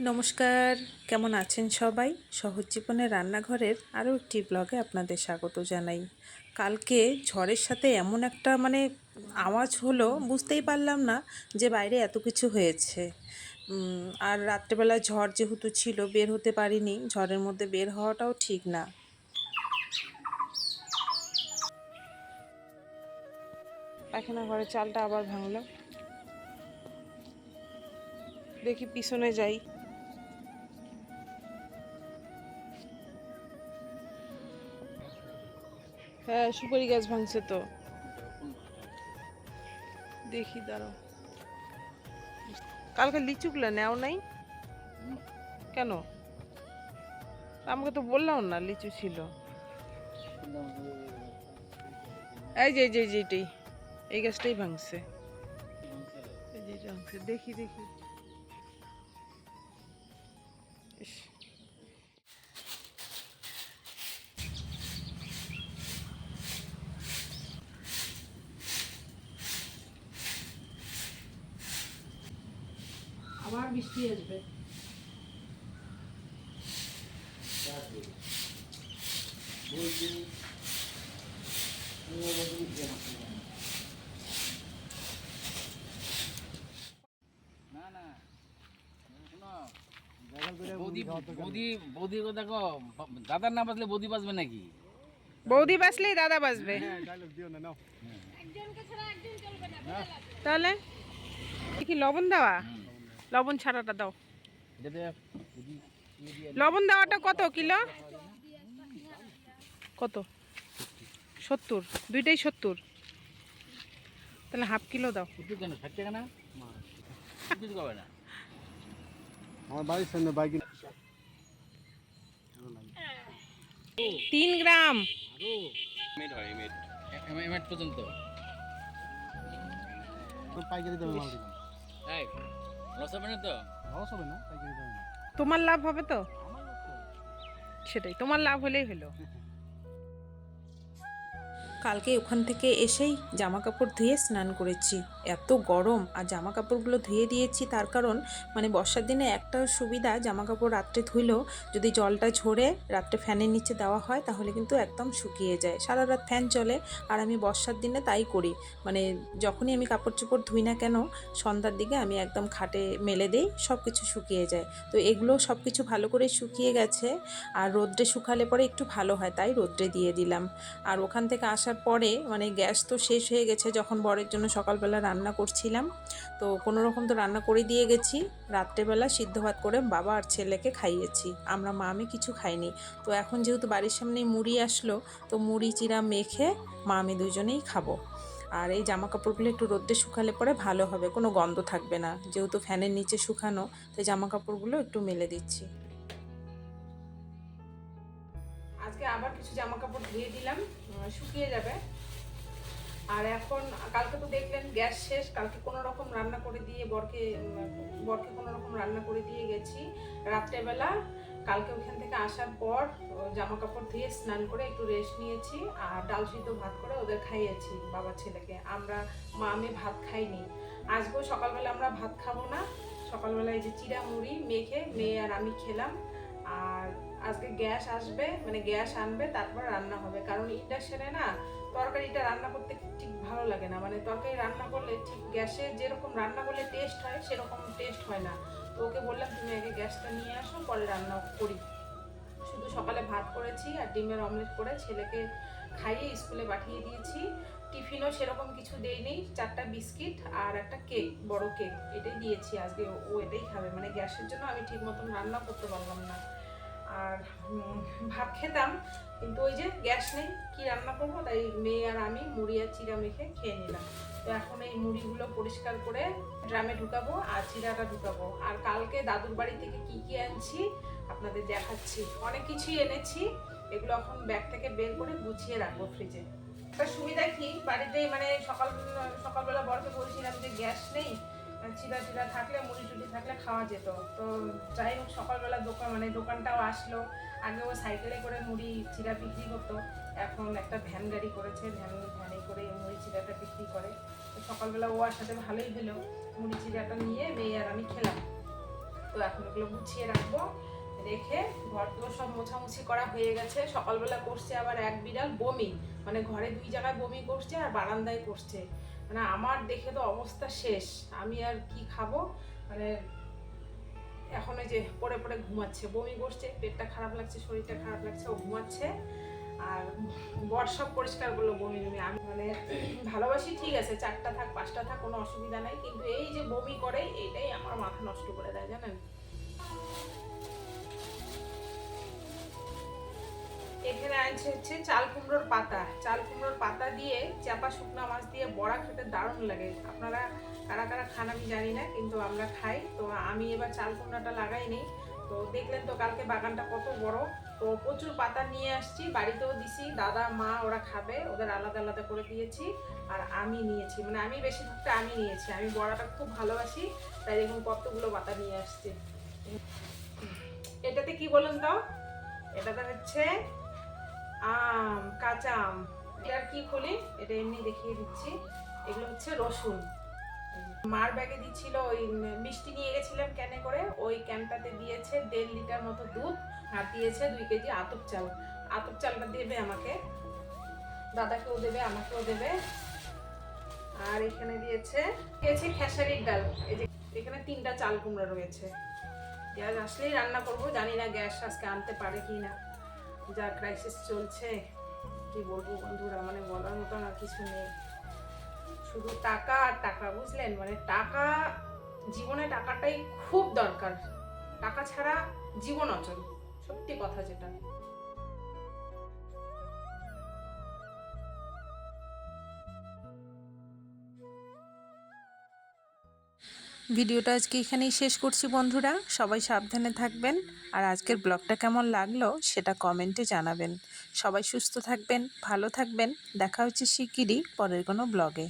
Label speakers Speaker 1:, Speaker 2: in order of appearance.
Speaker 1: নমস্কার, কেমন আছেন সবাই? সহজ জীবনের রান্নাঘরের আরও একটি ব্লগে আপনাদের স্বাগত জানাই। কালকে ঝড়ের সাথে এমন একটা আওয়াজ হলো, বুঝতেই পারলাম না যে বাইরে এত কিছু হয়েছে। আর রাত্রেবেলা ঝড় যেহেতু ছিল, বের হতে পারিনি। ঝড়ের মধ্যে বের হওয়াটাও ঠিক না। পায়খানা ঘরে চালটা আবার ভাঙলো, দেখি পিছনে যাই। হ্যাঁ, সুপারি গাছ ভাঙছে তো, দেখি দাঁড়াও। কালকে লিচুগুলো নেও নাই কেন? আমাকে তো বললাম না লিচু ছিল। এই যে এই গাছটাই ভাঙছে। এই যে এটা ভাঙছে, দেখি দেখি। ইস, আবার বৃষ্টি আসবে।
Speaker 2: দাদার না বাজলে বৌদি বাজবে নাকি?
Speaker 1: বৌদি বাসলেই দাদা বাসবে। তাহলে কি লবণ দেওয়া? লবণ ছাড়াটা দাও। লবণ দেওয়াটা কত কিলো? কত? 70? দুইটাই 70? তাহলে হাফ কিলো দাও।
Speaker 2: একটু কেন 60 টাকা না? কিছু কবে না।
Speaker 3: আমার বাড়ির সামনে বাইক
Speaker 1: 3 গ্রাম।
Speaker 2: এমএট পর্যন্ত
Speaker 3: পাইকারি দামে মাল দিলাম।
Speaker 2: তাই লস হবে না তো?
Speaker 3: লস হবে না, পাইকারি দামে না।
Speaker 1: তোমার লাভ হবে তো? সেটাই, তোমার লাভ হলেই হলো। কালকে ওখান থেকে এসেই জামা কাপড় ধুয়ে স্নান করেছি। এত গরম, আর জামা কাপড়গুলো ধুয়ে দিয়েছি তার কারণ বর্ষার দিনে একটা সুবিধা, জামা কাপড় রাত্রে ধুইলেও যদি জলটা ঝরে রাত্রে ফ্যানের নিচে দেওয়া হয় তাহলে কিন্তু একদম শুকিয়ে যায়। সারা রাত ফ্যান চলে, আর আমি বর্ষার দিনে তাই করি। যখনই আমি কাপড় চোপড় ধুই না কেন, সন্ধ্যার দিকে আমি একদম খাটে মেলে দেই, সব কিছু শুকিয়ে যায়। তো এগুলো সব কিছু ভালো করে শুকিয়ে গেছে, আর রোদ্রে শুকালে পরে একটু ভালো হয়, তাই রোদ্রে দিয়ে দিলাম। আর ওখান থেকে আসার পরে গ্যাস তো শেষ হয়ে গেছে যখন বরের জন্য সকালবেলা রান্না করছিলাম। তো কোনো রকম তো রান্না করে দিয়ে গেছি। রাত্রেবেলা সিদ্ধ ভাত করে বাবা আর ছেলেকে খাইয়েছি, আমরা মা আমি কিছু খাইনি। তো এখন যেহেতু বাড়ির সামনেই মুড়ি আসলো, তো মুড়ি চিরা মেখে মা আমি দুজনেই খাবো। আর এই জামা কাপড়গুলো একটু রোদ্রে শুকালে পরে ভালো হবে, কোনো গন্ধ থাকবে না, যেহেতু ফ্যানের নিচে শুকানো। তাই জামা কাপড়গুলো একটু মেলে দিচ্ছি। আজকে আবার কিছু জামা কাপড় ধুয়ে দিলাম, শুকিয়ে যাবে। আর এখন কালকে তো দেখলেন গ্যাস শেষ, কালকে কোনো রকম রান্না করে দিয়ে বরকে কোনো রকম রান্না করে দিয়ে গেছি রাত্রেবেলা। কালকে ওখান থেকে আসার পর জামা কাপড় ধুয়ে স্নান করে একটু রেস্ট নিয়েছি, আর ডাল সিদ্ধ ভাত করে ওদের খাইয়েছি বাবা ছেলেকে। আমরা মা আমি ভাত খাইনি। আজকেও সকালবেলা আমরা ভাত খাবো না। সকালবেলা এই যে চিড়া মুড়ি মেখে মেয়ে আর আমি খেলাম। আর আজকে গ্যাস আসবে, গ্যাস আনবে, তারপর রান্না হবে। কারণ ইন্ডাকশনে না তরকারিটা রান্না করতে ঠিক ভালো লাগে না। তরকারি রান্না করলে ঠিক গ্যাসে যেরকম রান্না করলে টেস্ট হয় সেরকম টেস্ট হয় না। তো ওকে বললাম তুমি আগে গ্যাসটা নিয়ে আসো, পরে রান্না করি। শুধু সকালে ভাত করেছি আর ডিমের অমলেট করে ছেলেকে খাইয়ে স্কুলে পাঠিয়ে দিয়েছি। টিফিনও সেরকম কিছু দেইনি, 4টা বিস্কিট আর একটা কেক, বড় কেক, এটাই দিয়েছি আজকে। ও এটাই খাবে। গ্যাসের জন্য আমি ঠিক মতন রান্না করতে পারলাম না। আর ভাত খেতাম, কিন্তু ওই যে গ্যাস নেই, কি রান্না করবো, তাই মেয়ে আর আমি মুড়ি আর চিড়া মেখে খেয়ে নিলাম। তো এখন এই মুড়িগুলো পরিষ্কার করে ড্রামে ঢুকাবো আর চিড়াটা ঢুকাবো। আর কালকে দাদুর বাড়ি থেকে কি কি আনছি আপনাদের দেখাচ্ছি। অনেক কিছুই এনেছি, এগুলো এখন ব্যাগ থেকে বের করে গুছিয়ে রাখবো ফ্রিজে। একটা সুবিধা কি, বাড়িতে সকালবেলা বরকে বলছিলাম যে গ্যাস নেই, চিড়া টিড়া থাকলে মুড়ি টুড়ি থাকলে খাওয়া যেত। তো যাই হোক, সকালবেলা দোকানটাও আসলো। আগে ও সাইকেলে করে মুড়ি চিড়া বিক্রি করতো, এখন একটা ভ্যান গাড়ি করেছে, ভ্যানে করে মুড়ি চিড়াটা বিক্রি করে। তো সকালবেলা ও আসাতে ভালোই হলো, মুড়ি চিড়াটা নিয়ে মেয়ে আর আমি খেলাম। তো এখন এগুলো গুছিয়ে রাখবো, রেখে ঘর তো সব মোছামুছি করা হয়ে গেছে। সকালবেলা করছে আবার এক বিড়াল বমি, মানে ঘরে 2 জায়গায় বমি করছে আর বারান্দায় করছে। মানে আমার দেখে তো অবস্থা শেষ, আমি আর কি খাবো। মানে এখন ওই যে পড়ে পড়ে ঘুমাচ্ছে, বমি করছে, পেটটা খারাপ লাগছে, শরীরটা খারাপ লাগছে, ও ঘুমাচ্ছে। আর বর সব পরিষ্কার করলো বমি টমি। আমি মানে ভালোবাসি, ঠিক আছে 4টা থাক 5টা থাক কোনো অসুবিধা নাই, কিন্তু এই যে বমি করে এইটাই আমার মাথা নষ্ট করে দেয় জানেন। এখানে আছে হচ্ছে চাল কুমড়োর পাতা। চাল কুমড়োর পাতা দিয়ে চাপা শুকনা মাছ দিয়ে বড়া খেতে দারুণ লাগে। আপনারা কারা কারা খান আমি জানি না, কিন্তু আমরা খাই। তো আমি এবার চাল কুমড়াটা লাগাইনি। তো দেখলেন তো কালকে বাগানটা কত বড়। তো প্রচুর পাতা নিয়ে আসছি, বাড়িতেও দিছি, দাদা মা ওরা খাবে, ওদের আলাদা আলাদা করে দিয়েছি। আর আমি নিয়েছি, মানে আমি বেশিরভাগটা আমি নিয়েছি, আমি বড়াটা খুব ভালোবাসি, তাই দেখুন কতগুলো পাতা নিয়ে আসছি। এটাতে কি বলুন তো, এটাতে হচ্ছে আম, কাঁচা আম। এটার কি খুলি, এটা এমনি দেখিয়ে দিচ্ছি। এগুলো হচ্ছে রসুন। মার ব্যাগে দিচ্ছিল, ওই মিষ্টি নিয়ে গেছিলাম ক্যানে করে, ওই ক্যানটাতে দিয়েছে 1.5 লিটার মতো দুধ, আর দিয়েছে 2 কেজি আতপ চাল। আতপ চালটা দেবে আমাকে, দাদাকেও দেবে, আমাকেও দেবে। আর এখানে দিয়েছে খেসারির ডাল। এই যে এখানে 3টা চাল কুমড়া রয়েছে। গ্যাস আসলেই রান্না করবো, জানি না গ্যাস আজকে আনতে পারে কি না, যা ক্রাইসিস চলছে কি বলবো বন্ধুরা, মানে বলার মতন আর কিছু নেই। শুধু টাকা আর টাকা, বুঝলেন, মানে টাকা, জীবনে টাকাটাই খুব দরকার। টাকা ছাড়া জীবন অচল, সত্যি কথা যেটা।
Speaker 4: ভিডিওটা আজকে এখানেই শেষ করছি বন্ধুরা, সবাই সাবধানে থাকবেন। আর আজকের ব্লগটা কেমন লাগলো সেটা কমেন্টে জানাবেন। সবাই সুস্থ থাকবেন, ভালো থাকবেন। দেখা হচ্ছে শিগগিরই পরের কোনো ব্লগে।